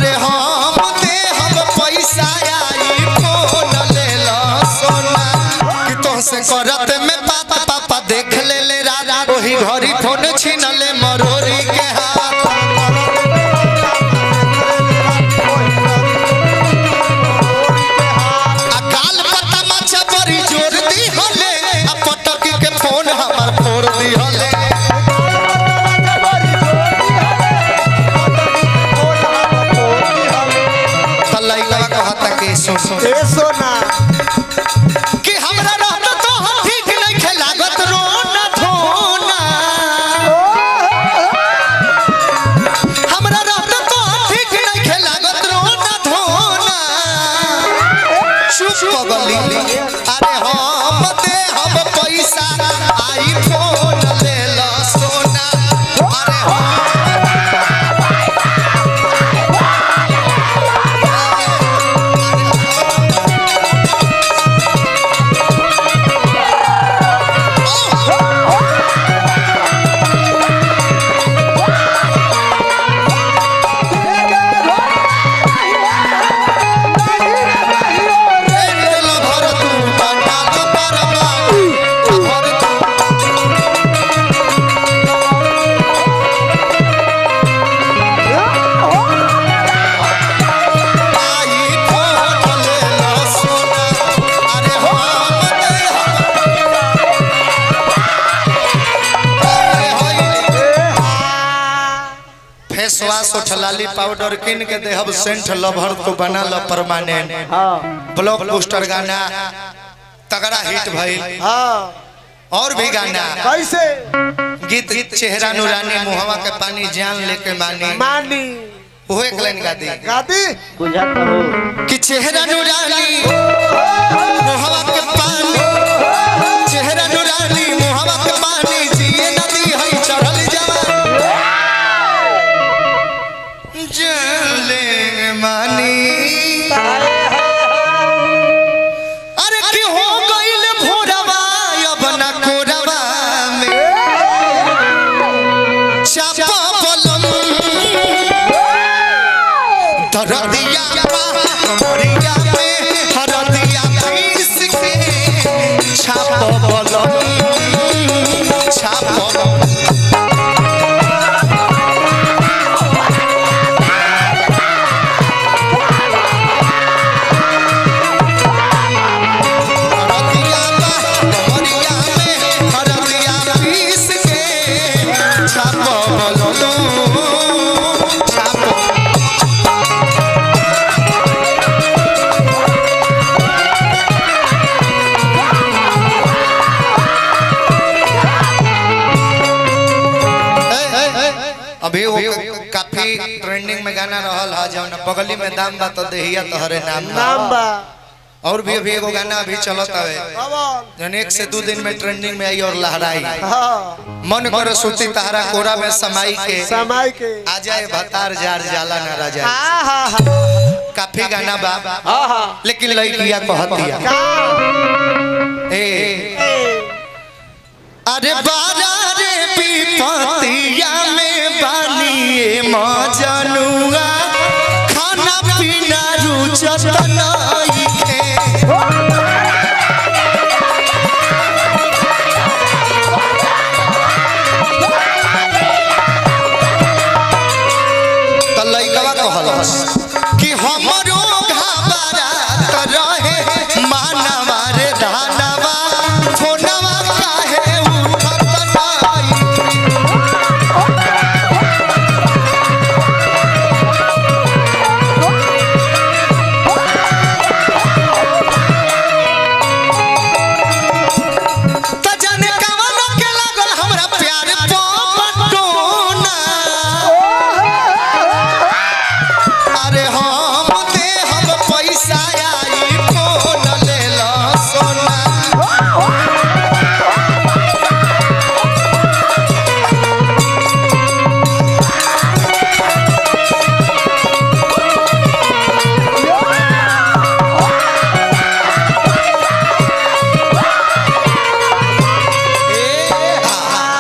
अरे हम दे हम पैसा आई फोन ले लो सोना कि तोहसे करत में पापा पापा देख ले ले राजा वही घरी फोन छीन ले मरोरी के हाथ अकाल पता मचा बड़ी जोर दी हले आ पटक के फोन हमार फोड़ दी हले सोना कि हमरा रहता तो हम ठीक नहीं खेलागत रोना धोना हमरा रहता तो हम ठीक नहीं खेलागत रोना धोना चुप पगली अरे हम दे हम पैसा आई फोन ले लो सोना अरे लाली पाउडर किन के दे हम सेंट लवर को बना लो परमानेंट ब्लॉक बूस्टर गाना तगड़ा हिट भइल और भी गाना कैसे गीत चेहरा नूरानी मुहवा के पानी जान लेके मानी मानी वो एक लाइन गा दी बुझा करो कि चेहरा नूरानी मुहवा के पानी चेहरा नूरानी मुहवा के पानी जिए नदी है चढ़ल जवान जले मानी अरे की हो गइल भोरवा अब न कोरवा में चापा बलम दरदिया कमरिया में हरदिया पीस के छापा बलम छापा अभी वो काफी ट्रेंडिंग में गाना रहल है जौन बगली में दाम बा तो देहिया तोहरे नाम बा और भी अभी एगो गाना अभी चलत है जौन 1 से 2 दिन में ट्रेंडिंग में आई और लहराई मन करे सूती तहरा कोरा में समाई के आ जाए भतार जार जाला ना राजा काफी गाना बा लेकिन लइकिया कहतिया ए अरे बारा रे विपतिया में बानिए मजनुआ खाना पीना रुचत नहीं खे त लइकवा कहलस कि हमरो घबरात रहे